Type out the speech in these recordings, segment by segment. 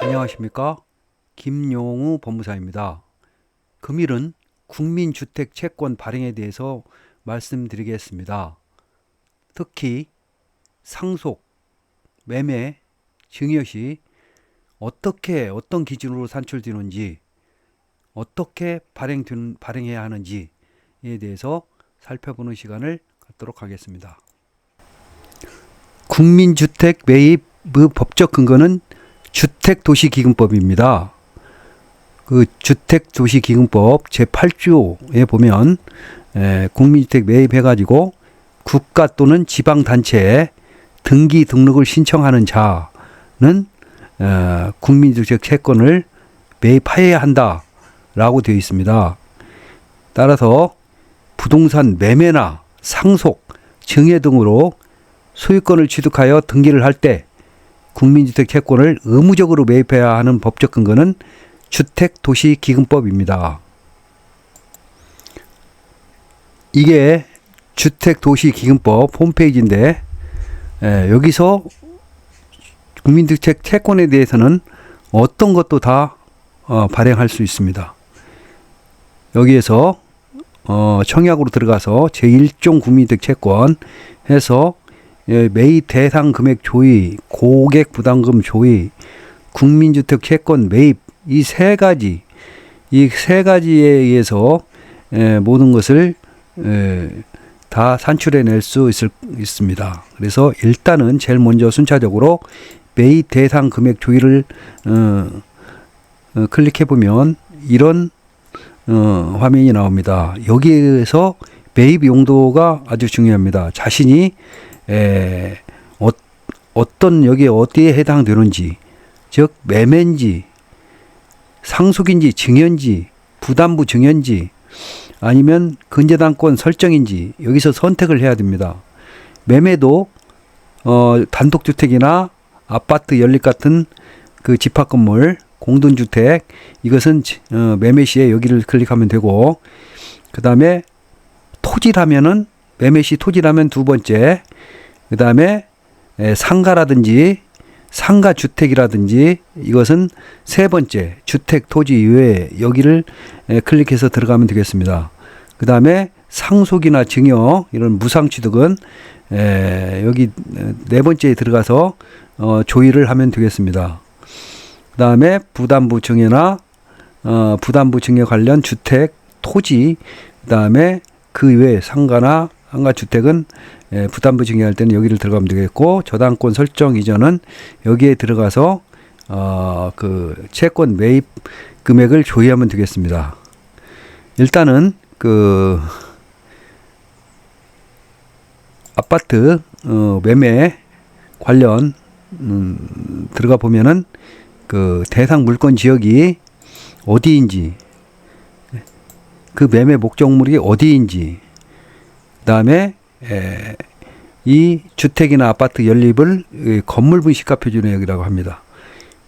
안녕하십니까? 김용우 법무사입니다. 금일은 국민주택채권 발행에 대해서 말씀드리겠습니다. 특히 상속, 매매, 증여시 어떤 기준으로 산출되는지, 어떻게 발행해야 하는지에 대해서 살펴보는 시간을 갖도록 하겠습니다. 국민주택 매입의 법적 근거는 주택도시기금법입니다. 그 주택도시기금법 제8조에 보면 국민주택 매입해가지고 국가 또는 지방단체에 등기 등록을 신청하는 자는 국민주택 채권을 매입하여야 한다라고 되어 있습니다. 따라서 부동산 매매나 상속, 증여 등으로 소유권을 취득하여 등기를 할 때 국민주택 채권을 의무적으로 매입해야 하는 법적 근거는 주택도시기금법입니다. 이게 주택도시기금법 홈페이지인데 여기서 국민주택 채권에 대해서는 어떤 것도 다 발행할 수 있습니다. 여기에서 청약으로 들어가서 제1종 국민주택 채권 해서 매입 대상 금액 조의, 고객 부담금 조의, 국민주택 채권 매입 이 세 가지에 의해서 모든 것을 다 산출해낼 수 있습니다. 그래서 일단은 제일 먼저 순차적으로 매입 대상 금액 조의를 클릭해 보면 이런 화면이 나옵니다. 여기에서 매입 용도가 아주 중요합니다. 자신이 어떤 여기에 어디에 해당되는지, 즉 매매인지 상속인지 증여인지 부담부 증여인지 아니면 근저당권 설정인지 여기서 선택을 해야 됩니다. 매매도 단독주택이나 아파트 연립 같은 그 집합건물 공동주택 이것은 매매 시에 여기를 클릭하면 되고, 그 다음에 토지라면은 매매 시 토지라면 두 번째, 그 다음에 상가라든지 상가주택이라든지 이것은 세 번째, 주택 토지 이외에 여기를 클릭해서 들어가면 되겠습니다. 그 다음에 상속이나 증여 이런 무상취득은 여기 네 번째에 들어가서 조의를 하면 되겠습니다. 그 다음에 부담부 증여나 부담부 증여 관련 주택 토지, 그 다음에 그 이외에 상가나 상가주택은 부담부 증여할 때는 여기를 들어가면 되겠고, 저당권 설정 이전은 여기에 들어가서 그 채권 매입 금액을 조회하면 되겠습니다. 일단은 그 아파트 매매 관련 들어가 보면은 그 대상 물권 지역이 어디인지, 그 매매 목적물이 어디인지, 그 다음에 이 주택이나 아파트 연립을 건물분 시가표준액이라고 합니다.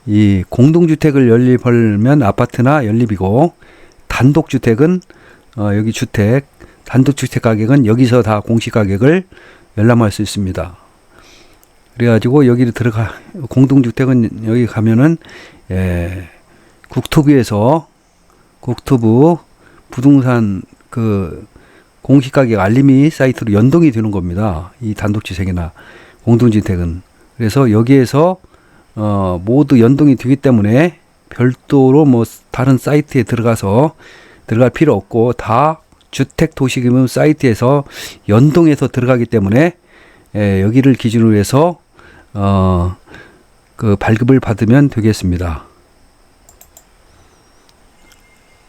이 공동주택을 연립하면 아파트나 연립이고, 단독주택은 여기 주택 단독주택 가격은 여기서 다 공시가격을 열람할 수 있습니다. 그래가지고 여기를 들어가 공동주택은 여기 가면은 국토부에서 국토부 부동산 그 공시가격 알림이 사이트로 연동이 되는 겁니다. 이 단독주택이나 공동주택은. 그래서 여기에서 모두 연동이 되기 때문에 별도로 뭐 다른 사이트에 들어갈 필요 없고 다 주택도시기금 사이트에서 연동해서 들어가기 때문에 여기를 기준으로 해서 그 발급을 받으면 되겠습니다.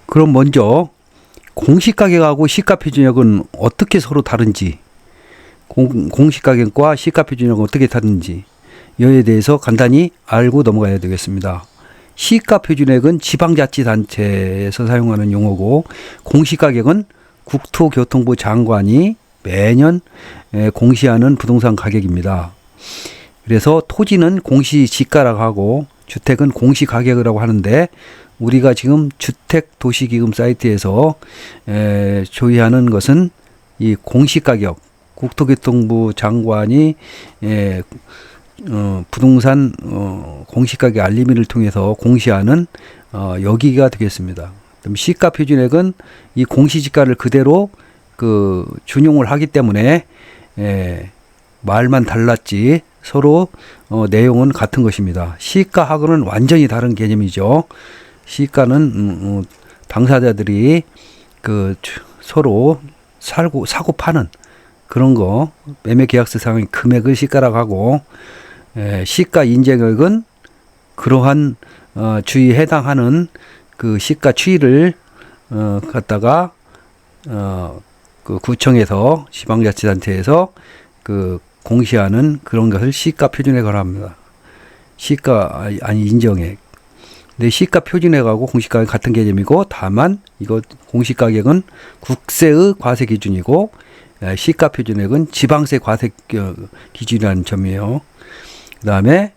그럼 먼저 공시가격하고 시가표준액은 어떻게 서로 다른지, 공시가격과 시가표준액은 어떻게 다른지 이에 대해서 간단히 알고 넘어가야 되겠습니다. 시가표준액은 지방자치단체에서 사용하는 용어고, 공시가격은 국토교통부 장관이 매년 공시하는 부동산 가격입니다. 그래서 토지는 공시지가라고 하고 주택은 공시가격이라고 하는데, 우리가 지금 주택도시기금 사이트에서 조회하는 것은 이 공시가격, 국토교통부 장관이 부동산 공시가격 알림일을 통해서 공시하는 여기가 되겠습니다. 그럼 시가 표준액은 이 공시지가를 그대로 그 준용을 하기 때문에 말만 달랐지 서로 내용은 같은 것입니다. 시가하고는 완전히 다른 개념이죠. 시가는 당사자들이 그 서로 사고 파는 그런 거 매매 계약서상의 금액을 시가라고 하고, 시가 인정액은 그러한 주의에 해당하는 그 시가 추이를 갖다가 그 구청에서 지방자치단체에서 그 공시하는 그런 것을 시가 표준액이라고 합니다. 시가 아니 인정액. 근데 시가 표준액하고 공시가격 같은 개념이고, 다만 이거 공시가격은 국세의 과세 기준이고 시가 표준액은 지방세 과세 기준이라는 점이에요. 그 다음에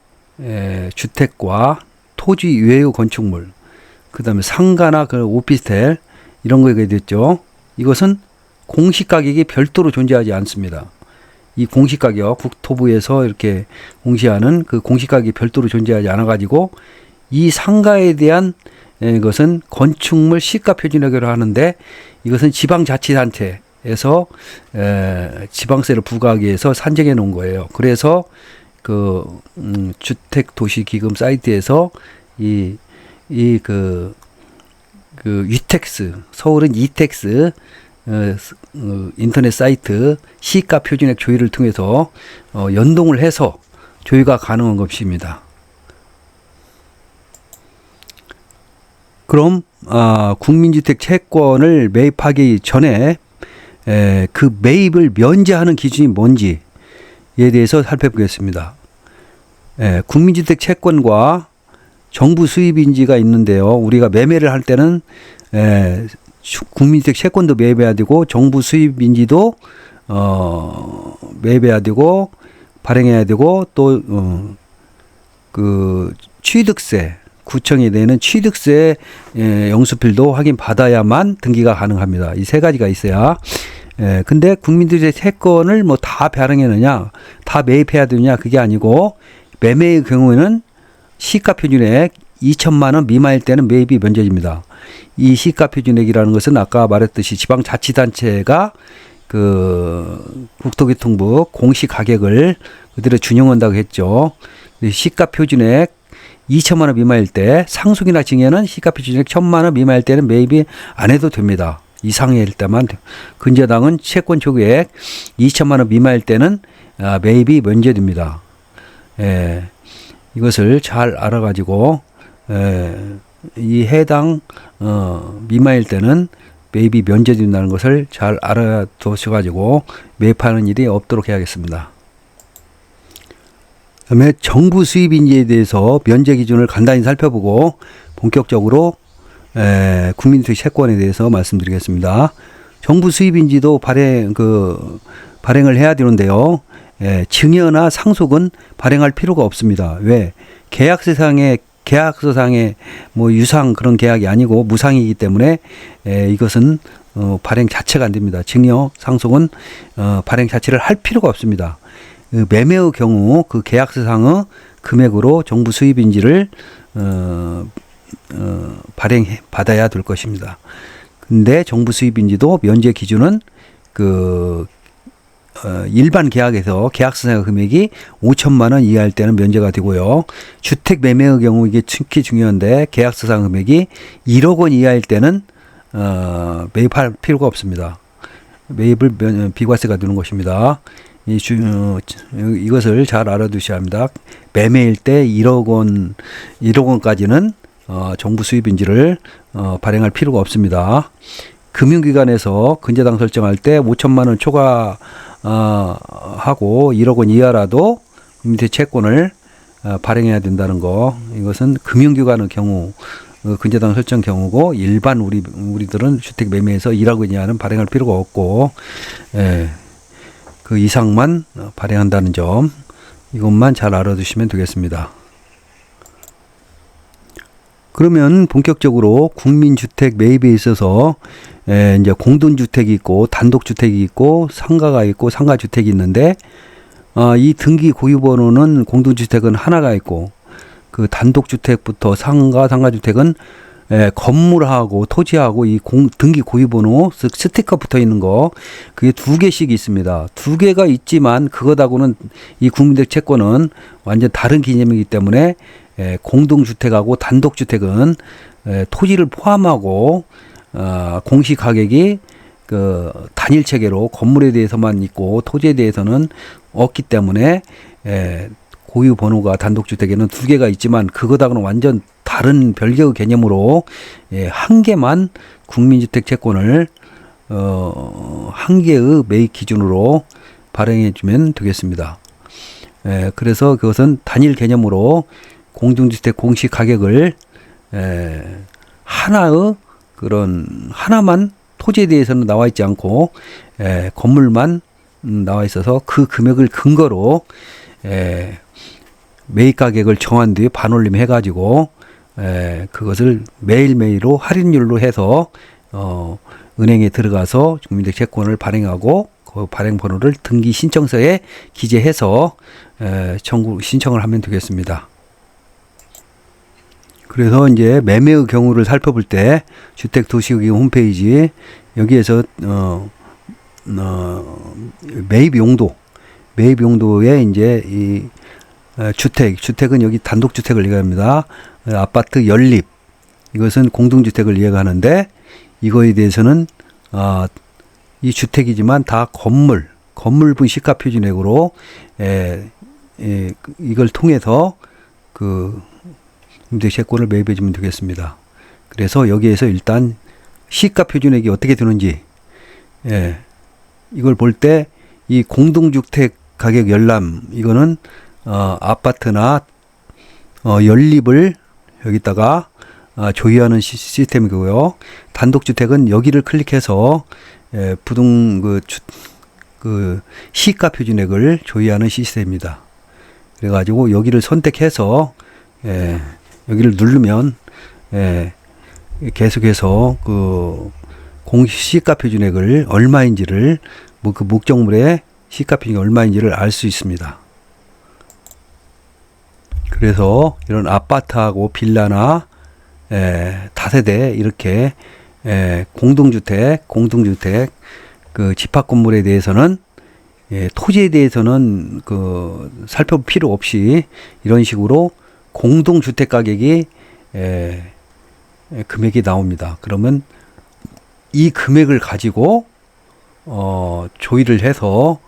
주택과 토지 이외의 건축물, 그 다음에 상가나 그 오피스텔 이런 거에 됐죠. 이것은 공시가격이 별도로 존재하지 않습니다. 이 공시가격 국토부에서 이렇게 공시하는 그 공시가격이 별도로 존재하지 않아 가지고 이 상가에 대한 것은 건축물 시가 표준액으로 하는데, 이것은 지방자치단체에서 지방세를 부과하기 위해서 산정해 놓은 거예요. 그래서 그 주택도시기금 사이트에서 이 위텍스, 서울은 이텍스 인터넷 사이트 시가 표준액 조회를 통해서 연동을 해서 조회가 가능한 것입니다. 그럼 국민주택 채권을 매입하기 전에 그 매입을 면제하는 기준이 뭔지에 대해서 살펴보겠습니다. 국민주택 채권과 정부 수입인지가 있는데요. 우리가 매매를 할 때는 국민주택 채권도 매입해야 되고 정부 수입인지도 매입해야 되고 발행해야 되고, 또 그 취득세, 구청에 내는 취득세 영수필도 확인 받아야만 등기가 가능합니다. 이 세 가지가 있어야. 근데 국민주택 채권을 뭐 다 발행했느냐, 다 매입해야 되느냐, 그게 아니고 매매의 경우에는 시가 표준액 2천만 원 미만일 때는 매입이 면제됩니다. 이 시가 표준액이라는 것은 아까 말했듯이 지방자치단체가 그 국토교통부 공시 가격을 그대로 준용한다고 했죠. 시가 표준액 2천만 원 미만일 때, 상속이나 증여는 시가 표준액 1,000만 원 미만일 때는 매입이 안 해도 됩니다. 이상일 때만. 근저당은 채권 초기액 2천만 원 미만일 때는 매입이 면제됩니다. 이것을 잘 알아가지고 이 해당 미만일 때는 매입이 면제된다는 것을 잘 알아두셔가지고 매입하는 일이 없도록 해야겠습니다. 그다음에 정부 수입인지에 대해서 면제 기준을 간단히 살펴보고 본격적으로 국민주택 채권에 대해서 말씀드리겠습니다. 정부 수입인지도 발행을 해야 되는데요. 증여나 상속은 발행할 필요가 없습니다. 왜? 계약서상의 뭐 유상 그런 계약이 아니고 무상이기 때문에 이것은 발행 자체가 안 됩니다. 증여, 상속은 발행 자체를 할 필요가 없습니다. 매매의 경우 그 계약서상의 금액으로 정부 수입인지를 발행 받아야 될 것입니다. 근데 정부 수입인지도 면제 기준은 일반 계약에서 계약서상 금액이 5천만 원 이하일 때는 면제가 되고요. 주택 매매의 경우 이게 특히 중요한데, 계약서상 금액이 1억 원 이하일 때는 매입할 필요가 없습니다. 매입을 비과세가 되는 것입니다. 이것을 잘 알아두셔야 합니다. 매매일 때 1억 원까지는 정부 수입인지를 발행할 필요가 없습니다. 금융기관에서 근저당 설정할 때 5천만 원 초과 하고 1억 원 이하라도 국민주택 채권을 발행해야 된다는 거. 이것은 금융기관의 경우 근저당 설정 경우고, 일반 우리들은 주택 매매에서 1억 원 이하는 발행할 필요가 없고, 그 이상만 발행한다는 점, 이것만 잘 알아두시면 되겠습니다. 그러면 본격적으로 국민주택 매입에 있어서 이제 공동주택이 있고 단독주택이 있고 상가가 있고 상가주택이 있는데, 이 등기 고유번호는 공동주택은 하나가 있고 그 단독주택부터 상가주택은 건물하고 토지하고 이 등기 고유번호 스티커 붙어 있는 거 그게 2개씩 있습니다. 2개가 있지만 그것하고는 이 국민주택 채권은 완전 다른 개념이기 때문에 공동주택하고 단독주택은 토지를 포함하고 공시 가격이 그 단일 체계로 건물에 대해서만 있고 토지에 대해서는 없기 때문에 고유 번호가 단독주택에는 2개가 있지만 그거하고는 완전 다른 별개의 개념으로 한 개만 국민주택 채권을 한 개의 매입 기준으로 발행해 주면 되겠습니다. 그래서 그것은 단일 개념으로 공동주택 공시 가격을 하나의 그런 하나만 토지에 대해서는 나와 있지 않고 건물만 나와 있어서 그 금액을 근거로 매입 가격을 정한 뒤에 반올림 해가지고 그것을 매일매일로 할인율로 해서 은행에 들어가서 국민주택 채권을 발행하고 그 발행 번호를 등기 신청서에 기재해서 신청을 하면 되겠습니다. 그래서 이제 매매의 경우를 살펴볼 때 주택도시국의 홈페이지 여기에서 매입 용도에 이제 이 주택은 여기 단독주택을 얘기합니다. 아파트 연립 이것은 공동주택을 이해하는데 이거에 대해서는 이 주택이지만 다 건물분 시가표준액으로 이걸 통해서 그 임대채권을 매입해 주면 되겠습니다. 그래서 여기에서 일단 시가표준액이 어떻게 되는지 이걸 볼 때 이 공동주택 가격 열람 이거는 아파트나 연립을 여기다가 조회하는 시스템이고요. 단독주택은 여기를 클릭해서 그 시가 표준액을 조회하는 시스템입니다. 그래가지고 여기를 선택해서 여기를 누르면 계속해서 그 시가 표준액을 얼마인지를 그 목적물의 시가 표준액이 얼마인지를 알 수 있습니다. 그래서 이런 아파트하고 빌라나 다세대 이렇게 공동주택 그 집합 건물에 대해서는 토지에 대해서는 그 살펴볼 필요 없이 이런 식으로 공동주택 가격이 금액이 나옵니다. 그러면 이 금액을 가지고 조율을 해서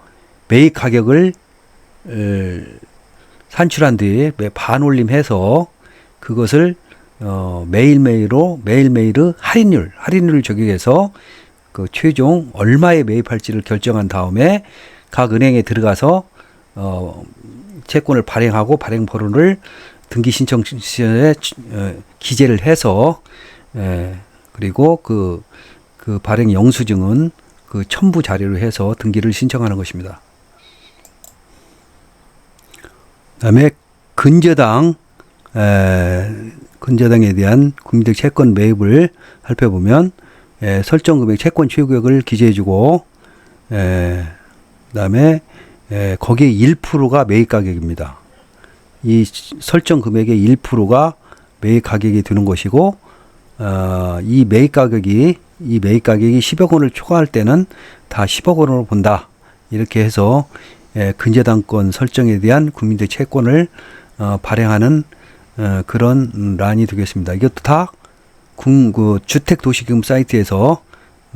매입 가격을 산출한 뒤에 반올림해서 그것을 매일매일의 할인율을 적용해서 그 최종 얼마에 매입할지를 결정한 다음에 각 은행에 들어가서 채권을 발행하고 발행 번호를 등기 신청서에 기재를 해서 그리고 그 발행 영수증은 그 첨부 자료로 해서 등기를 신청하는 것입니다. 그다음에 근저당에 대한 국민주택 채권 매입을 살펴보면 설정 금액 채권 취득액을 기재해주고 그다음에 거기에 1%가 매입 가격입니다. 이 설정 금액의 1%가 매입 가격이 되는 것이고 이 매입 가격이 10억 원을 초과할 때는 다 10억 원으로 본다. 이렇게 해서 근저당권 설정에 대한 국민주택 채권을 발행하는 그런 란이 되겠습니다. 이것도 다 그 주택도시금 사이트에서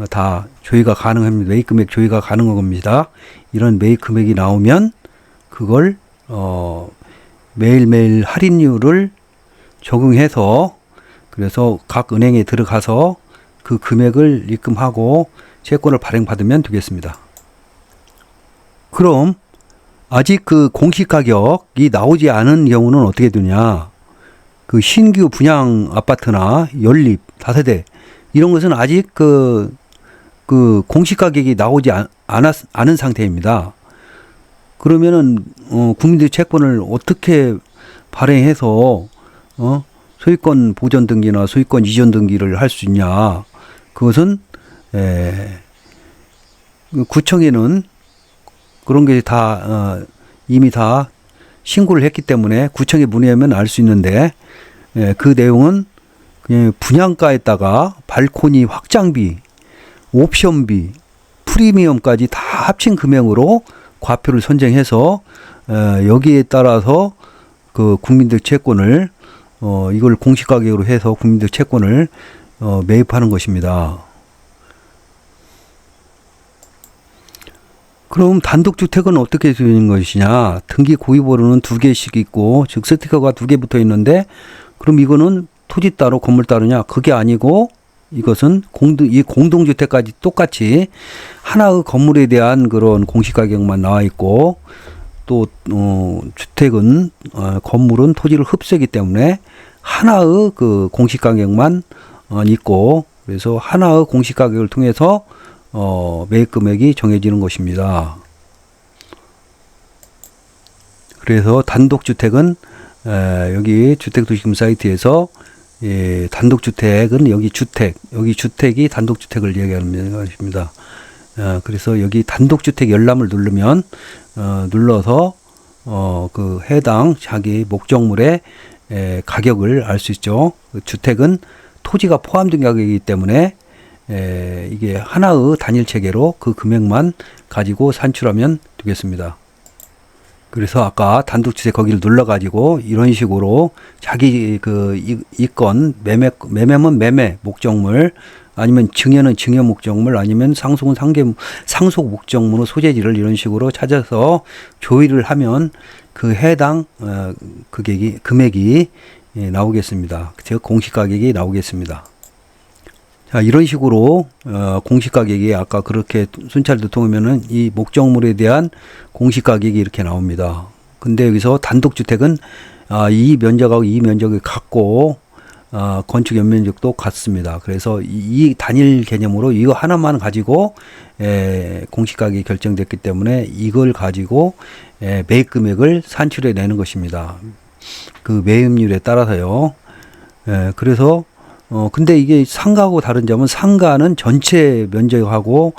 다 조회가 가능합니다. 매입 금액 조회가 가능한 겁니다. 이런 매입 금액이 나오면 그걸 매일매일 할인율을 적용해서 그래서 각 은행에 들어가서 그 금액을 입금하고 채권을 발행받으면 되겠습니다. 그럼 아직 그 공시가격이 나오지 않은 경우는 어떻게 되냐? 그 신규 분양 아파트나 연립, 다세대 이런 것은 아직 그 공시가격이 나오지 않은 상태입니다. 그러면은 국민주택 채권을 어떻게 발행해서 소유권 보전 등기나 소유권 이전 등기를 할 수 있냐? 그것은 구청에는 그런 게 다 이미 다 신고를 했기 때문에 구청에 문의하면 알 수 있는데, 그 내용은 그냥 분양가에다가 발코니 확장비, 옵션비, 프리미엄까지 다 합친 금액으로 과표를 선정해서 여기에 따라서 그 국민들 채권을 이걸 공시가격으로 해서 국민들 채권을 매입하는 것입니다. 그럼 단독주택은 어떻게 되는 것이냐? 등기 구입번호는 2개씩 있고, 즉 스티커가 2개 붙어 있는데, 그럼 이거는 토지 따로 건물 따로냐? 그게 아니고, 이것은 이 공동주택까지 똑같이 하나의 건물에 대한 그런 공시가격만 나와 있고, 또 주택은 건물은 토지를 흡수하기 때문에 하나의 그 공시가격만 있고, 그래서 하나의 공시가격을 통해서 매입 금액이 정해지는 것입니다. 그래서 단독주택은 여기 주택도시금 사이트에서 단독주택은 여기 주택이 단독주택을 얘기하는 것입니다. 그래서 여기 단독주택 열람을 누르면 눌러서 그 해당 자기 목적물의 가격을 알 수 있죠. 주택은 토지가 포함된 가격이기 때문에 이게 하나의 단일 체계로 그 금액만 가지고 산출하면 되겠습니다. 그래서 아까 단독주택 거기를 눌러가지고 이런 식으로 자기 그 이권 매매면 매매 목적물, 아니면 증여는 증여 목적물, 아니면 상속은 상속 목적물의 소재지를 이런 식으로 찾아서 조회를 하면 그 해당 금액이 나오겠습니다. 즉 공시가격이 나오겠습니다. 자, 이런 식으로 공시가격이 아까 그렇게 순찰도 통하면은 이 목적물에 대한 공시가격이 이렇게 나옵니다. 근데 여기서 단독주택은 이 면적하고 이 면적이 같고 건축 연면적도 같습니다. 그래서 이 단일 개념으로 이거 하나만 가지고 공시가격이 결정됐기 때문에 이걸 가지고 매입 금액을 산출해 내는 것입니다. 그 매입률에 따라서요. 그래서 근데 이게 상가하고 다른 점은 상가는 전체 면적하고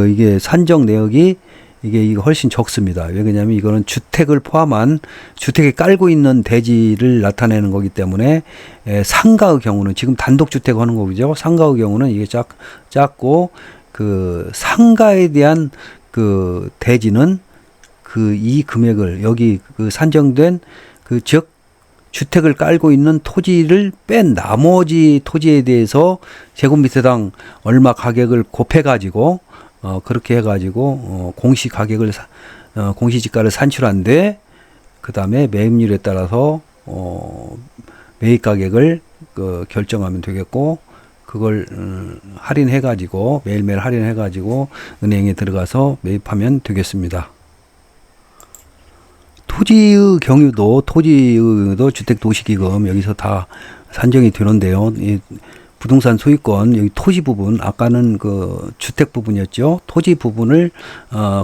이게 산정 내역이 이게 훨씬 적습니다. 왜냐하면 이거는 주택을 포함한 주택에 깔고 있는 대지를 나타내는 거기 때문에 상가의 경우는 지금 단독주택 하는 거죠. 상가의 경우는 이게 작고 그 상가에 대한 그 대지는 이 금액을 여기 그 산정된 즉 주택을 깔고 있는 토지를 뺀 나머지 토지에 대해서 제곱미터당 얼마 가격을 곱해가지고 그렇게 해가지고 공시가격을 공시지가를 산출한데, 그 다음에 매입률에 따라서 매입 가격을 결정하면 되겠고, 그걸 할인해가지고 매일매일 할인해가지고 은행에 들어가서 매입하면 되겠습니다. 토지의 경우도 주택도시기금 여기서 다 산정이 되는데요. 이 부동산 소유권 여기 토지 부분, 아까는 그 주택 부분이었죠. 토지 부분을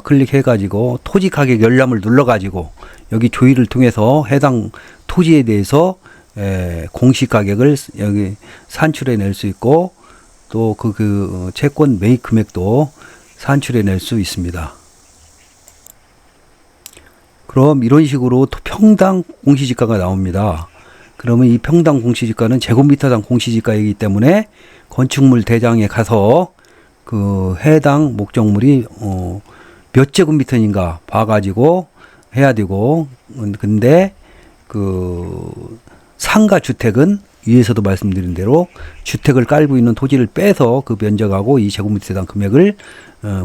클릭해 가지고 토지 가격 열람을 눌러 가지고 여기 조회를 통해서 해당 토지에 대해서 공시 가격을 여기 산출해 낼 수 있고, 또 그 채권 매입 금액도 산출해 낼 수 있습니다. 그럼 이런 식으로 평당 공시지가가 나옵니다. 그러면 이 평당 공시지가는 제곱미터당 공시지가이기 때문에 건축물 대장에 가서 그 해당 목적물이 몇 제곱미터인가 봐가지고 해야 되고, 근데 그 상가 주택은 위에서도 말씀드린 대로 주택을 깔고 있는 토지를 빼서 그 면적하고 이 제곱미터당 금액을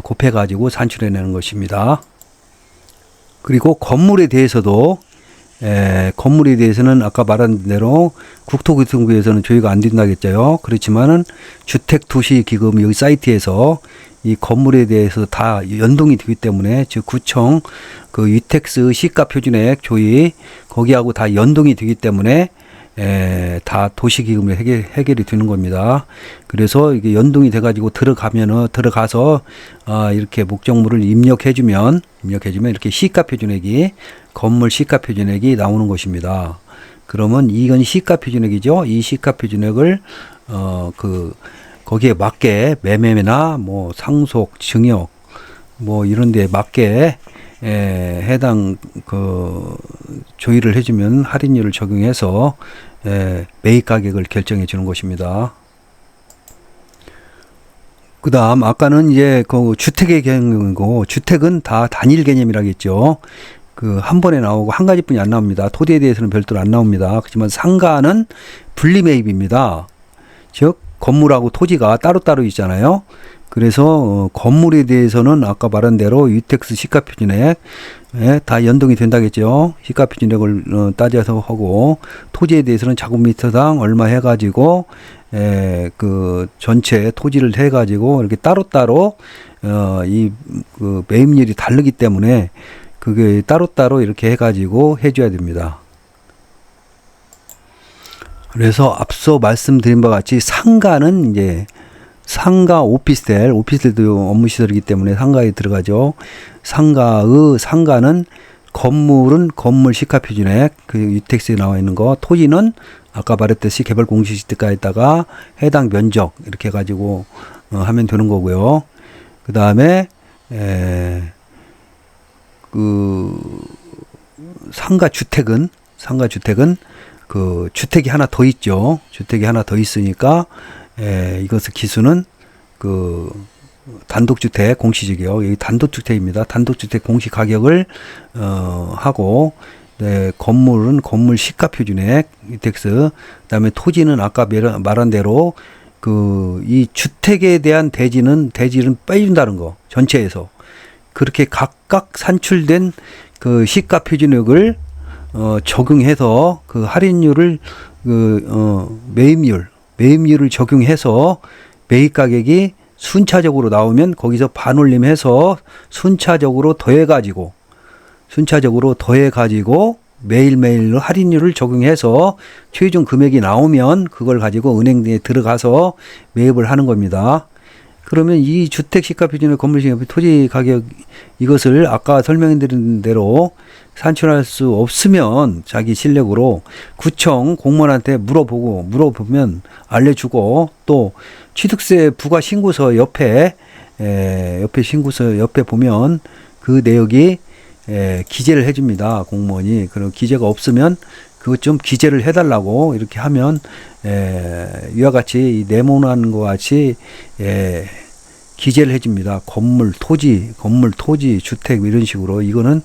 곱해가지고 산출해내는 것입니다. 그리고 건물에 대해서도 건물에 대해서는 아까 말한 대로 국토교통부에서는 조회가 안 된다고 했죠. 그렇지만은 주택도시기금 여기 사이트에서 이 건물에 대해서 다 연동이 되기 때문에, 즉 구청 그 위택스 시가표준액 조회 거기하고 다 연동이 되기 때문에 다 도시기금에 해결이 되는 겁니다. 그래서 이게 연동이 돼가지고 들어가서 이렇게 목적물을 입력해주면 이렇게 시가표준액이 건물 시가표준액이 나오는 것입니다. 그러면 이건 시가표준액이죠. 이 시가표준액을 거기에 맞게 매매나 뭐 상속, 증여 뭐 이런 데 맞게 해당 그 조율을 해주면 할인율을 적용해서 매입 가격을 결정해 주는 것입니다. 그 다음, 아까는 이제 그 주택의 경우고, 주택은 다 단일 개념이라겠죠. 그 한 번에 나오고 한 가지뿐이 안 나옵니다. 토지에 대해서는 별도로 안 나옵니다. 그렇지만 상가는 분리 매입입니다. 즉, 건물하고 토지가 따로따로 있잖아요. 그래서 건물에 대해서는 아까 말한 대로 유택스 시가표준액 다 연동이 된다겠죠. 시가표준액을 따져서 하고, 토지에 대해서는 자국미터당 얼마 해가지고 그 전체 토지를 해가지고 이렇게 따로따로 그 매입률이 다르기 때문에 그게 따로따로 이렇게 해가지고 해줘야 됩니다. 그래서 앞서 말씀드린 바와 같이 상가는 이제 상가 오피스텔도 업무시설이기 때문에 상가에 들어가죠. 상가는 건물은 건물 시가표준액, 그 유택스에 나와 있는 거, 토지는 아까 말했듯이 개발 공시지가에다가 해당 면적 이렇게 해가지고 하면 되는 거고요. 그 다음에 그 상가 주택은 그 주택이 하나 더 있죠. 주택이 하나 더 있으니까 이것의 기수는 그 단독주택 공시지가요. 여기 단독주택입니다. 단독주택 공시 가격을 하고, 건물은 건물 시가표준액 유택스, 그다음에 토지는 아까 말한 대로 그 이 주택에 대한 대지는 빼준다는 거, 전체에서 그렇게 각각 산출된 그 시가표준액을 적용해서 그 할인율을 매입률을 적용해서 매입 가격이 순차적으로 나오면 거기서 반올림해서 순차적으로 더해가지고 매일매일 할인율을 적용해서 최종 금액이 나오면 그걸 가지고 은행에 들어가서 매입을 하는 겁니다. 그러면 이 주택 시가표준액, 건물 시가표준액, 토지 가격 이것을 아까 설명드린 대로 산출할 수 없으면 자기 실력으로 구청 공무원한테 물어보면 알려주고, 또 취득세 부과 신고서 옆에 보면 그 내역이 기재를 해줍니다. 공무원이. 그리고 기재가 없으면 그것 좀 기재를 해달라고 이렇게 하면 이와 같이 네모난 것 같이 기재를 해줍니다. 건물, 토지, 주택 이런 식으로. 이거는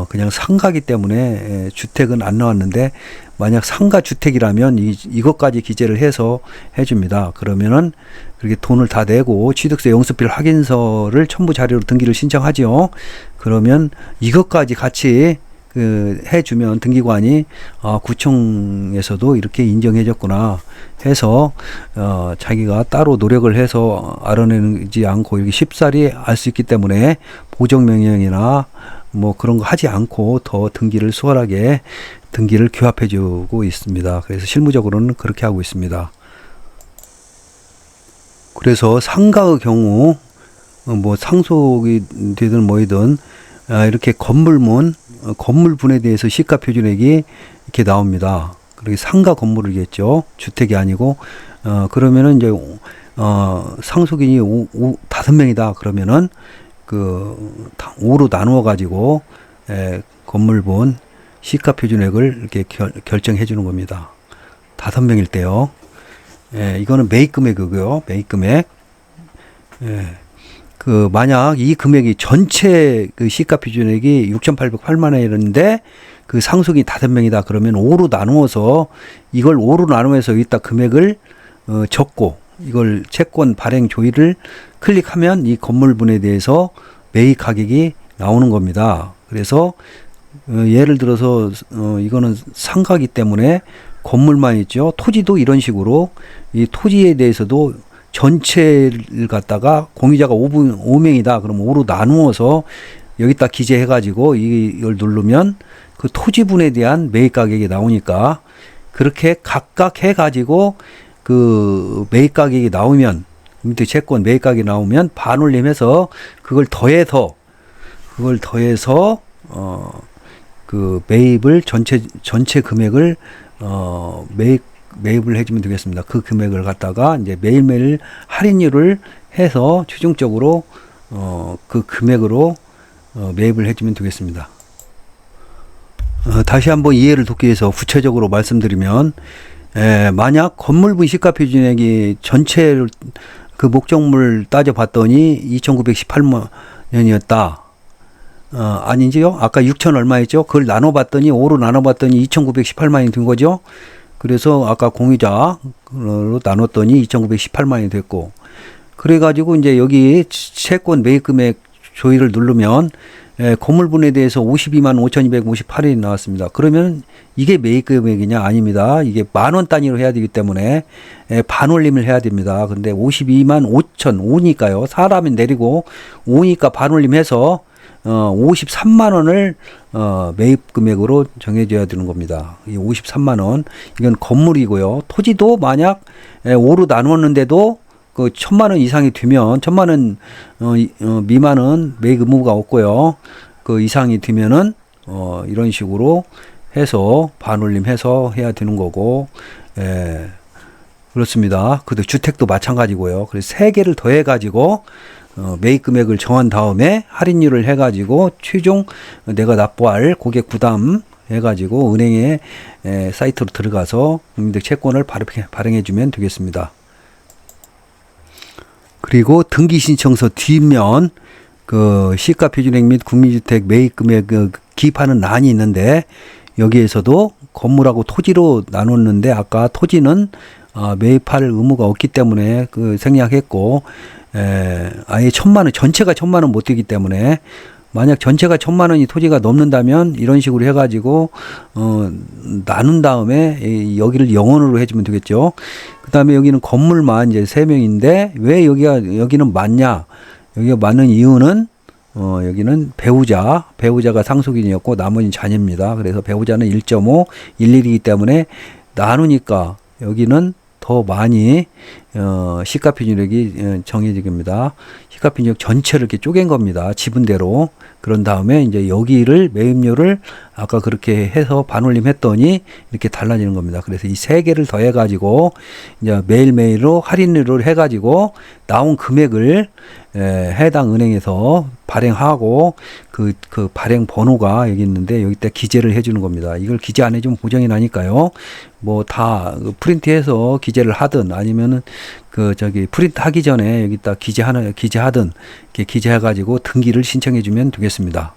그냥 상가기 때문에 주택은 안 나왔는데, 만약 상가 주택이라면 이것까지 기재를 해서 해줍니다. 그러면은 그렇게 돈을 다 내고 취득세 용수필 확인서를 첨부 자료로 등기를 신청하지요. 그러면 이것까지 같이 해주면 등기관이 구청에서도 이렇게 인정해줬구나 해서 자기가 따로 노력을 해서 알아내지 않고 이렇게 쉽사리 알 수 있기 때문에 보정명령이나 뭐 그런 거 하지 않고 더 등기를 수월하게 등기를 규합해주고 있습니다. 그래서 실무적으로는 그렇게 하고 있습니다. 그래서 상가의 경우 뭐 상속이 되든 뭐이든 이렇게 건물분에 대해서 시가표준액이 이렇게 나옵니다. 그렇게 상가 건물이겠죠. 주택이 아니고 그러면은 이제 상속인이 5명이다 그러면은 그 5로 나누어 가지고 건물분 시가표준액을 이렇게 결정해 주는 겁니다. 5명일 때요. 이거는 매입금액이고요. 매입금액. 그 만약 이 금액이 전체 그 시가표준액이 6,808만 원이었는데 그 상속이 5명이다 그러면 5로 나누어서 이걸 5로 나누어서 여기다 금액을 적고 이걸 채권 발행 조의를 클릭하면 이 건물분에 대해서 매입 가격이 나오는 겁니다. 그래서 예를 들어서 이거는 상가기 때문에 건물만 있죠. 토지도 이런 식으로 이 토지에 대해서도 전체를 갖다가 공유자가 5명이다. 그럼 5로 나누어서 여기다 기재해가지고 이걸 누르면 그 토지분에 대한 매입 가격이 나오니까 그렇게 각각 해가지고 그 매입 가격이 나오면 밑에 채권 매입 가격이 나오면 반올림해서 그걸 더해서 그 매입을 전체 금액을 매입을 해주면 되겠습니다. 그 금액을 갖다가 이제 매일매일 할인율을 해서 최종적으로 그 금액으로 매입을 해주면 되겠습니다. 다시 한번 이해를 돕기 위해서 구체적으로 말씀드리면, 만약 건물분 시가표준액이 전체 그 목적물 따져봤더니 2,918만 원이었다. 아닌지요? 아까 6천 얼마였죠? 그걸 나눠봤더니 5로 나눠봤더니 2,918만 원이 된 거죠. 그래서 아까 공유자로 나눴더니 2,918만 원이 됐고, 그래가지고 이제 여기 채권 매입 금액 조회를 누르면 건물분에 대해서 52만 5,258원이 나왔습니다. 그러면 이게 매입 금액이냐? 아닙니다. 이게 만원 단위로 해야 되기 때문에 반올림을 해야 됩니다. 근데 52만 5천 5니까요. 사람이 내리고 5니까 반올림해서 53만 원을 매입 금액으로 정해줘야 되는 겁니다. 이 53만 원, 이건 건물이고요. 토지도 만약 5로 나눴는데도 그 1,000만 원 이상이 되면 1,000만 원 미만은 매입 의무가 없고요. 그 이상이 되면은 이런 식으로 해서 반올림해서 해야 되는 거고, 그렇습니다. 그도 주택도 마찬가지고요. 그래서 3개를 더해 가지고 매입 금액을 정한 다음에 할인율을 해가지고 최종 내가 납부할 고객 부담 해가지고 은행에 사이트로 들어가서 국민들 채권을 발행해주면 되겠습니다. 그리고 등기 신청서 뒷면 그 시가표준액 및 국민주택 매입 금액 기입하는欄이 있는데, 여기에서도 건물하고 토지로 나눴는데 아까 토지는 매입할 의무가 없기 때문에 그 생략했고, 아예 1,000만 원, 전체가 1,000만 원 못 되기 때문에, 만약 전체가 1,000만 원이 토지가 넘는다면 이런 식으로 해가지고 나눈 다음에 여기를 0원으로 해주면 되겠죠. 그 다음에 여기는 건물만 이제 3명인데 왜 여기는 맞냐? 여기가 맞는 이유는 여기는 배우자가 상속인이었고 나머지는 자녀입니다. 그래서 배우자는 1.5, 11이기 때문에 나누니까 여기는 더 많이 시가표준액이 정해집니다. 시가표준액 전체를 이렇게 쪼갠 겁니다. 지분대로. 그런 다음에 이제 여기를 매입료를 아까 그렇게 해서 반올림했더니 이렇게 달라지는 겁니다. 그래서 이 3개를 더해가지고 이제 매일매일로 할인율을 해가지고 나온 금액을 해당 은행에서 발행하고 그 발행 번호가 여기 있는데 여기다 기재를 해주는 겁니다. 이걸 기재 안 해주면 보정이 나니까요. 뭐 다 프린트해서 기재를 하든 아니면은 프린트 하기 전에 여기다 기재하든 이렇게 기재해가지고 등기를 신청해주면 되겠습니다.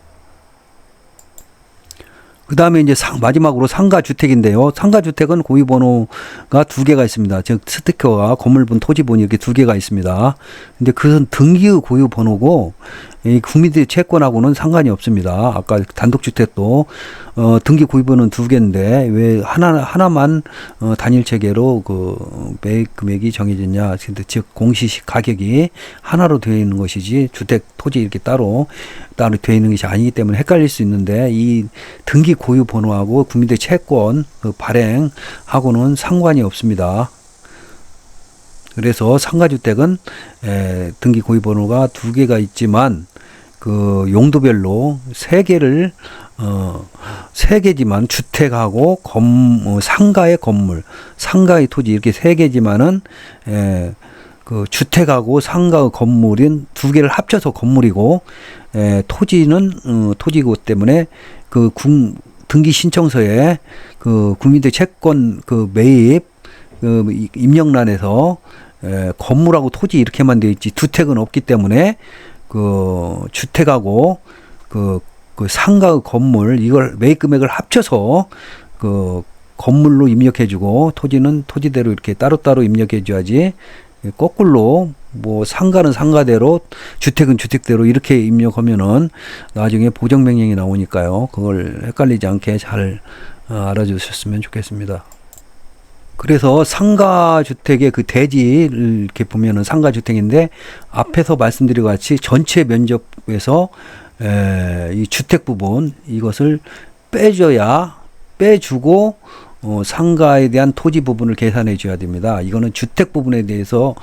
그 다음에 이제 마지막으로 상가주택인데요. 상가주택은 고유번호가 2개가 있습니다. 즉, 스티커와 건물분, 토지분이 이렇게 2개가 있습니다. 근데 그것은 등기의 고유번호고, 이 국민들의 채권하고는 상관이 없습니다. 아까 단독주택도, 등기 고유번호는 2개인데, 왜 하나만, 단일 체계로 매입 금액이 정해졌냐. 즉, 공시 가격이 하나로 되어 있는 것이지, 주택, 토지 이렇게 따로 되어 있는 것이 아니기 때문에 헷갈릴 수 있는데, 이 등기 고유 번호하고 국민들 채권 발행하고는 상관이 없습니다. 그래서 상가주택은 등기 고유 번호가 2개가 있지만 그 용도별로 3개지만 주택하고 상가의 건물, 상가의 토지 이렇게 3개지만은 그 주택하고 상가의 건물인 2개를 합쳐서 건물이고, 토지는 토지고 때문에 등기 신청서에 국민들 채권 매입 입력란에서 건물하고 토지 이렇게만 되어 있지 주택은 없기 때문에 주택하고 상가의 건물 이걸 매입 금액을 합쳐서 건물로 입력해주고 토지는 토지대로 이렇게 따로따로 입력해줘야지, 거꾸로 뭐 상가는 상가대로 주택은 주택대로 이렇게 입력하면은 나중에 보정명령이 나오니까요. 그걸 헷갈리지 않게 잘 알아주셨으면 좋겠습니다. 그래서 상가주택의 그 대지를 이렇게 보면은 상가주택인데, 앞에서 말씀드린 것 같이 전체 면적에서 이 주택 부분 이것을 빼주고 상가에 대한 토지 부분을 계산해 줘야 됩니다. 이거는 주택 부분에 대해서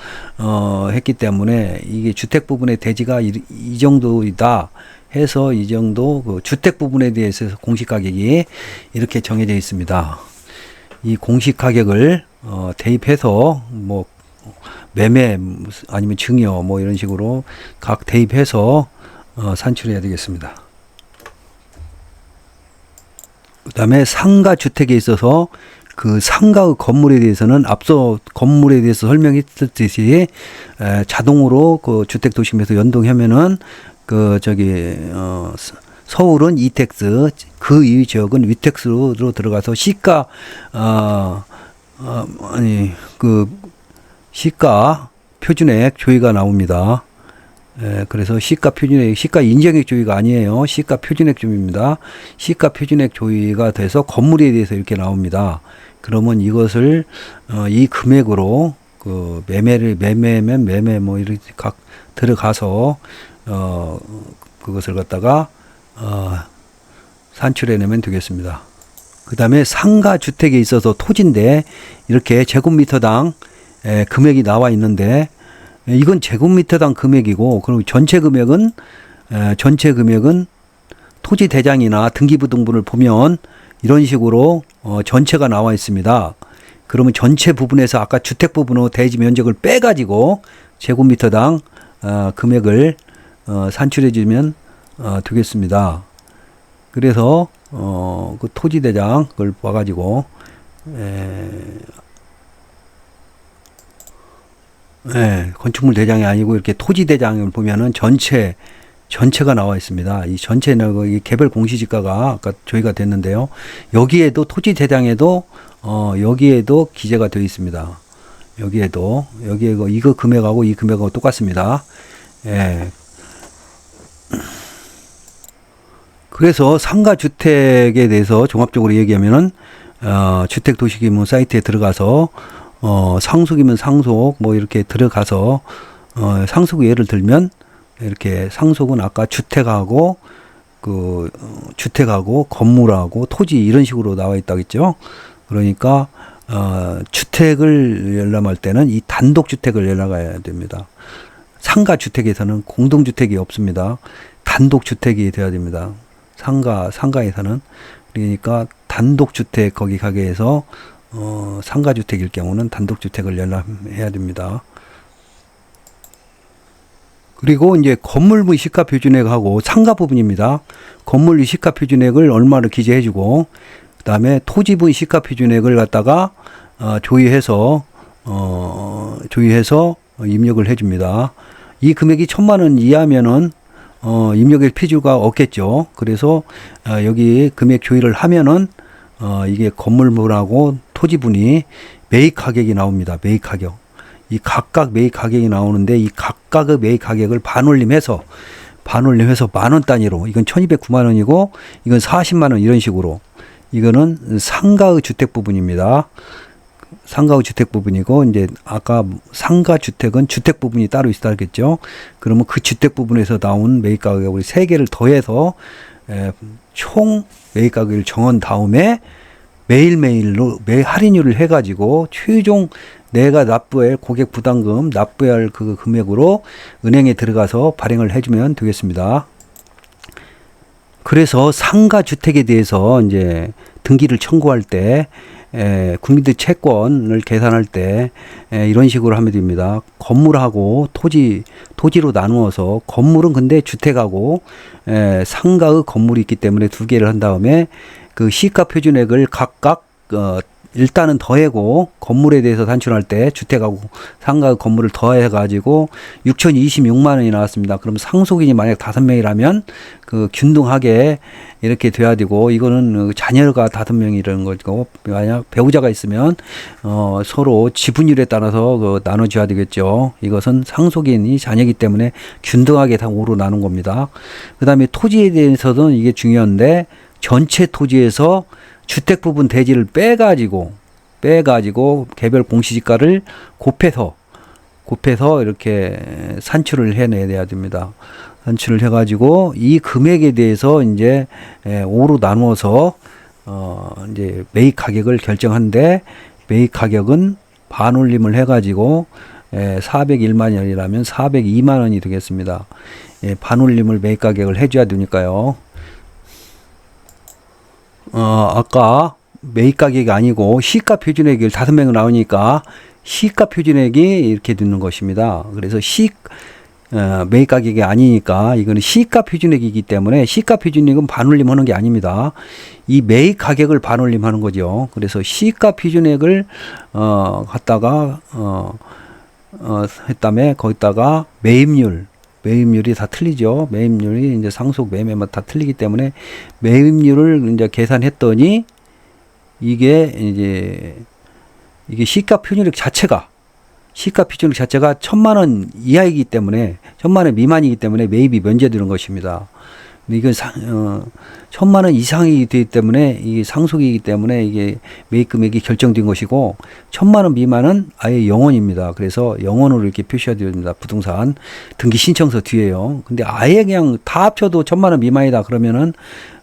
했기 때문에 이게 주택 부분의 대지가 이 정도이다 해서 이 정도 주택 부분에 대해서 공시 가격이 이렇게 정해져 있습니다. 이 공시 가격을 대입해서 뭐 매매 아니면 증여 뭐 이런 식으로 각 대입해서 산출해야 되겠습니다. 그다음에 상가 주택에 있어서 그 상가의 건물에 대해서는 앞서 건물에 대해서 설명했듯이 자동으로 그 주택 도시금에서 연동하면은 그 저기 서울은 이택스, 그 이 지역은 위택스로 들어가서 시가 그 시가 표준액 조회가 나옵니다. 그래서 시가 표준액, 시가 인정액 조회가 아니에요. 시가 표준액 조회입니다. 시가 표준액 조회가 돼서 건물에 대해서 이렇게 나옵니다. 그러면 이것을 이 금액으로 그 매매면 매매 뭐 이렇게 각 들어가서 그것을 갖다가 산출해내면 되겠습니다. 그 다음에 상가 주택에 있어서 토지인데 이렇게 제곱미터당 금액이 나와 있는데 이건 제곱미터당 금액이고, 그리고 전체 금액은 토지 대장이나 등기부등본을 보면 이런 식으로 전체가 나와 있습니다. 그러면 전체 부분에서 아까 주택 부분의 대지 면적을 빼가지고 제곱미터당 금액을 산출해 주면 되겠습니다. 그래서 그 토지 대장 그걸 봐가지고 건축물 대장이 아니고 이렇게 토지 대장을 보면은 전체가 나와 있습니다. 이 전체는 이 개별 공시지가가 아까 조회가 됐는데요. 여기에도 토지 대장에도 여기에도 기재가 되어 있습니다. 여기에 이거 금액하고 이 금액하고 똑같습니다. 그래서 상가 주택에 대해서 종합적으로 얘기하면은 주택도시기문 사이트에 들어가서 상속이면 상속 뭐 이렇게 들어가서 상속 예를 들면 이렇게 상속은 아까 주택하고 건물하고 토지 이런 식으로 나와 있다겠죠. 그러니까 주택을 열람할 때는 이 단독주택을 열람해야 됩니다. 상가 주택에서는 공동주택이 없습니다. 단독주택이 돼야 됩니다. 상가에서는. 그러니까 단독주택 거기 가게 해서 상가주택일 경우는 단독주택을 열람해야 됩니다. 그리고 이제 건물부 시가표준액하고 상가 부분입니다. 건물부 시가표준액을 얼마를 기재해주고, 그 다음에 토지분 시가표준액을 갖다가 조회해서 입력을 해줍니다. 이 금액이 1,000만 원 이하면은 입력일 필요가 없겠죠. 그래서 여기 금액 조회를 하면은 이게 건물물하고 토지분이 매입 가격이 나옵니다. 매입 가격. 이 각각 매입 가격이 나오는데 이 각각의 매입 가격을 반올림해서 만원 단위로, 이건 1,209만 원이고 이건 40만 원 이런 식으로, 이거는 상가의 주택 부분입니다. 상가의 주택 부분이고, 이제 아까 상가 주택은 주택 부분이 따로 있어야겠죠. 그러면 그 주택 부분에서 나온 매입 가격을 우리 3개를 더해서 총 매입 가격을 정한 다음에 매일매일로 매 할인율을 해가지고 최종 내가 납부할 고객 부담금 납부해야 할 그 금액으로 은행에 들어가서 발행을 해주면 되겠습니다. 그래서 상가 주택에 대해서 이제 등기를 청구할 때 국민들 채권을 계산할 때 이런 식으로 하면 됩니다. 건물하고 토지로 나누어서, 건물은 근데 주택하고 상가의 건물이 있기 때문에 2개를 한 다음에 그 시가 표준액을 각각 일단은 더해고, 건물에 대해서 산출할 때 주택하고 상가 건물을 더해가지고 6,026만 원이 나왔습니다. 그럼 상속인이 만약 5명이라면 그 균등하게 이렇게 돼야 되고, 이거는 자녀가 5명이라는 거고, 만약 배우자가 있으면 서로 지분율에 따라서 나눠줘야 되겠죠. 이것은 상속인이 자녀이기 때문에 균등하게 다 5로 나눈 겁니다. 그 다음에 토지에 대해서는 이게 중요한데, 전체 토지에서 주택 부분 대지를 빼가지고 개별 공시지가를 곱해서 이렇게 산출을 해내야 됩니다. 산출을 해가지고 이 금액에 대해서 이제 5로 나누어서 이제 매입 가격을 결정하는데, 매입 가격은 반올림을 해가지고 401만 원이라면 402만 원이 되겠습니다. 반올림을 매입 가격을 해줘야 되니까요. 아까 매입 가격이 아니고 시가 표준액이 5명이 나오니까 시가 표준액이 이렇게 되는 것입니다. 그래서 매입 가격이 아니니까 이거는 시가 표준액이기 때문에 시가 표준액은 반올림 하는 게 아닙니다. 이 매입 가격을 반올림 하는 거죠. 그래서 시가 표준액을 갖다가 했다며 거기다가 매입률이 다 틀리죠. 매입률이 이제 상속 매매만 다 틀리기 때문에 매입률을 이제 계산했더니 이게 시가 표준액 자체가 1,000만 원 이하이기 때문에 1,000만 원 미만이기 때문에 매입이 면제되는 것입니다. 이건 1,000만 원 이상이기 때문에 이게 상속이기 때문에 이게 매입 금액이 결정된 것이고 1,000만 원 미만은 아예 0원입니다. 그래서 0원으로 이렇게 표시가 됩니다. 부동산 등기 신청서 뒤에요. 근데 아예 그냥 다 합쳐도 1,000만 원 미만이다 그러면은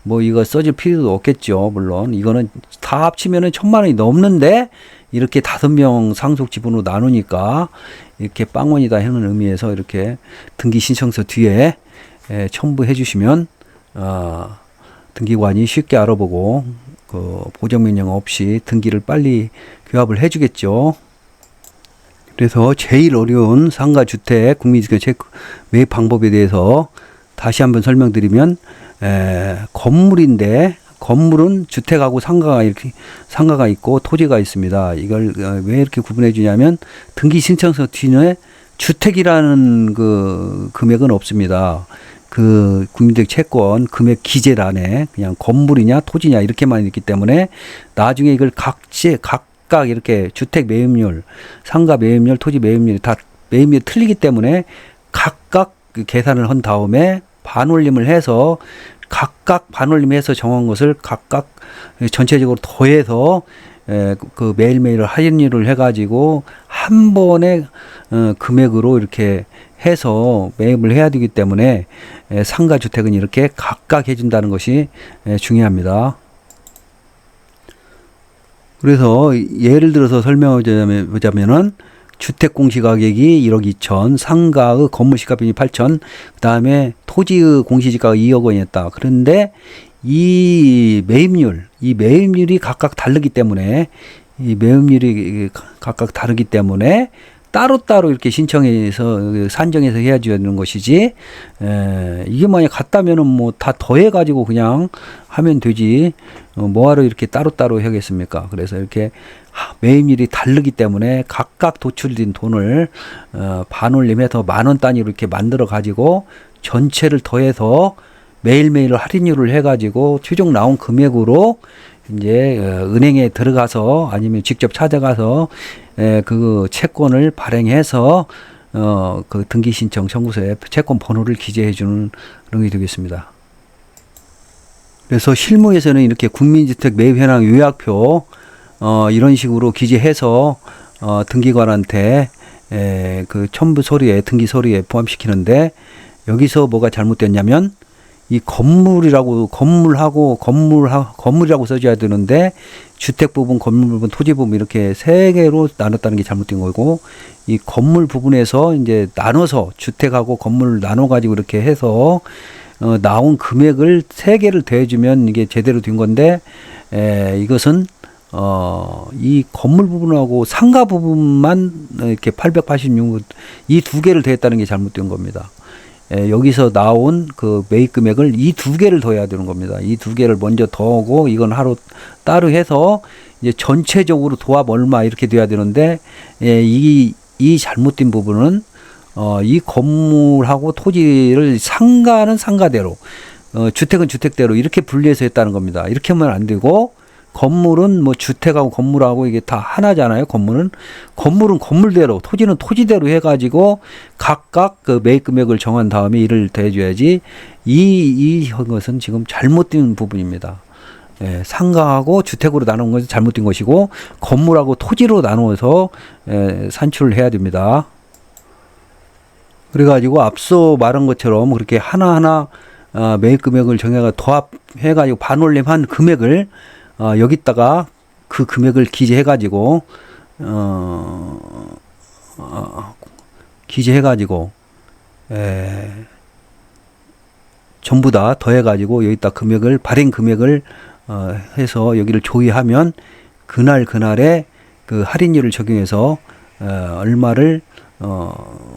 뭐 이거 써줄 필요도 없겠죠. 물론 이거는 다 합치면은 1,000만 원이 넘는데 이렇게 5명 상속 지분으로 나누니까 이렇게 빵원이다 하는 의미에서 이렇게 등기 신청서 뒤에 첨부해 주시면 등기관이 쉽게 알아보고 그 보정 명령 없이 등기를 빨리 교합을 해 주겠죠. 그래서 제일 어려운 상가주택 국민주택 매입 방법에 대해서 다시 한번 설명드리면 건물인데 건물은 주택하고 상가가 있고 토지가 있습니다. 이걸 왜 이렇게 구분해 주냐면 등기 신청서 뒤에 주택이라는 그 금액은 없습니다. 그 국민주택 채권 금액 기재란에 그냥 건물이냐 토지냐 이렇게만 있기 때문에 나중에 이걸 각각 이렇게 주택 매입률, 상가 매입률, 토지 매입률이 다 매입률이 틀리기 때문에 각각 계산을 한 다음에 반올림을 해서 각각 반올림해서 정한 것을 각각 전체적으로 더해서 그 매일매일 할인율을 해가지고 한 번에 금액으로 이렇게 해서 매입을 해야 되기 때문에 상가 주택은 이렇게 각각 해준다는 것이 중요합니다. 그래서 예를 들어서 설명하자면은 주택 공시가격이 1억 2천, 상가의 건물 시가편이 8천, 그 다음에 토지의 공시지가가 2억 원이었다. 그런데 이 매입률이 각각 다르기 때문에 따로따로 이렇게 신청해서 산정해서 해야 되는 것이지, 이게 만약 같다면은 뭐 다 더해가지고 그냥 하면 되지, 뭐하러 이렇게 따로따로 하겠습니까? 그래서 이렇게 매입률이 다르기 때문에 각각 도출된 돈을 반올림해서 만원 단위로 이렇게 만들어 가지고 전체를 더해서 매일매일 할인율을 해가지고 최종 나온 금액으로 이제 은행에 들어가서 아니면 직접 찾아가서 그 채권을 발행해서 그 등기 신청 청구서에 채권 번호를 기재해 주는 그런 게 되겠습니다. 그래서 실무에서는 이렇게 국민주택 매입 현황 요약표 이런 식으로 기재해서 등기관한테 그 첨부 서류에 등기 서류에 포함시키는데, 여기서 뭐가 잘못됐냐면 이 건물이라고 써줘야 되는데 주택 부분, 건물 부분, 토지 부분 이렇게 세 개로 나눴다는 게 잘못된 거고, 이 건물 부분에서 이제 나눠서 주택하고 건물을 나눠 가지고 이렇게 해서 나온 금액을 세 개를 더해주면 이게 제대로 된 건데, 이것은 이 건물 부분하고 상가 부분만 이렇게 886, 이 두 개를 더했다는 게 잘못된 겁니다. 여기서 나온 그 매입 금액을 이 두 개를 더해야 되는 겁니다. 이 두 개를 먼저 더하고 이건 하루 따로 해서 이제 전체적으로 도합 얼마 이렇게 돼야 되는데, 이 잘못된 부분은 이 건물하고 토지를 상가는 상가대로, 주택은 주택대로 이렇게 분리해서 했다는 겁니다. 이렇게 하면 안 되고, 건물은 뭐 주택하고 건물하고 이게 다 하나잖아요. 건물은 건물대로, 토지는 토지대로 해가지고 각각 그 매입 금액을 정한 다음에 이를 더해줘야지, 이 것은 지금 잘못된 부분입니다. 상가하고 주택으로 나눈 것은 잘못된 것이고, 건물하고 토지로 나누어서 산출을 해야 됩니다. 그래가지고 앞서 말한 것처럼 그렇게 하나하나 매입 금액을 정해가 도합해가지고 반올림한 금액을 여기다가 그 금액을 기재해가지고 전부 다 더해가지고 여기다 금액을 발행 금액을 해서 여기를 조회하면 그날에 그 할인율을 적용해서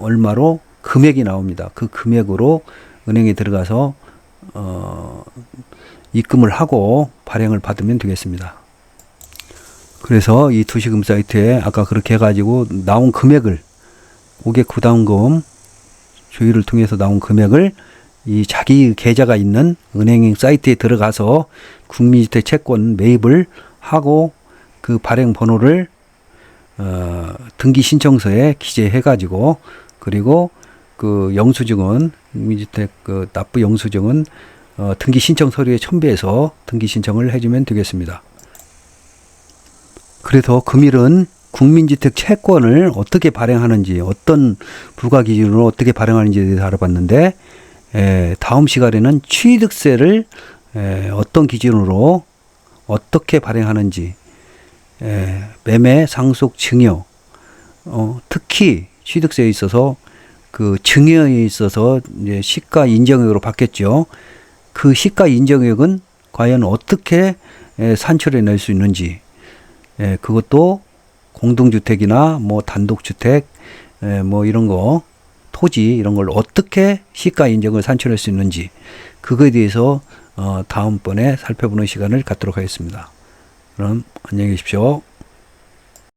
얼마로 금액이 나옵니다. 그 금액으로 은행에 들어가서 입금을 하고 발행을 받으면 되겠습니다. 그래서 이 투시금 사이트에 아까 그렇게 해가지고 나온 금액을, 고객 부담금 조율을 통해서 나온 금액을 이 자기 계좌가 있는 은행 사이트에 들어가서 국민주택 채권 매입을 하고 그 발행 번호를 등기 신청서에 기재해 가지고, 그리고 그 영수증은, 국민주택 그 납부 영수증은 등기 신청 서류에 첨부해서 등기 신청을 해주면 되겠습니다. 그래서 금일은 국민주택 채권을 어떻게 발행하는지, 어떤 부가 기준으로 어떻게 발행하는지에 대해서 알아봤는데, 다음 시간에는 취득세를 어떤 기준으로 어떻게 발행하는지, 매매, 상속, 증여, 특히 취득세에 있어서 그 증여에 있어서 이제 시가 인정액으로 바뀌었죠. 그 시가 인정액은 과연 어떻게 산출해 낼 수 있는지, 그것도 공동주택이나 뭐 단독주택, 뭐 이런 거, 토지 이런 걸 어떻게 시가 인정을 산출할 수 있는지, 그거에 대해서 다음번에 살펴보는 시간을 갖도록 하겠습니다. 그럼 안녕히 계십시오.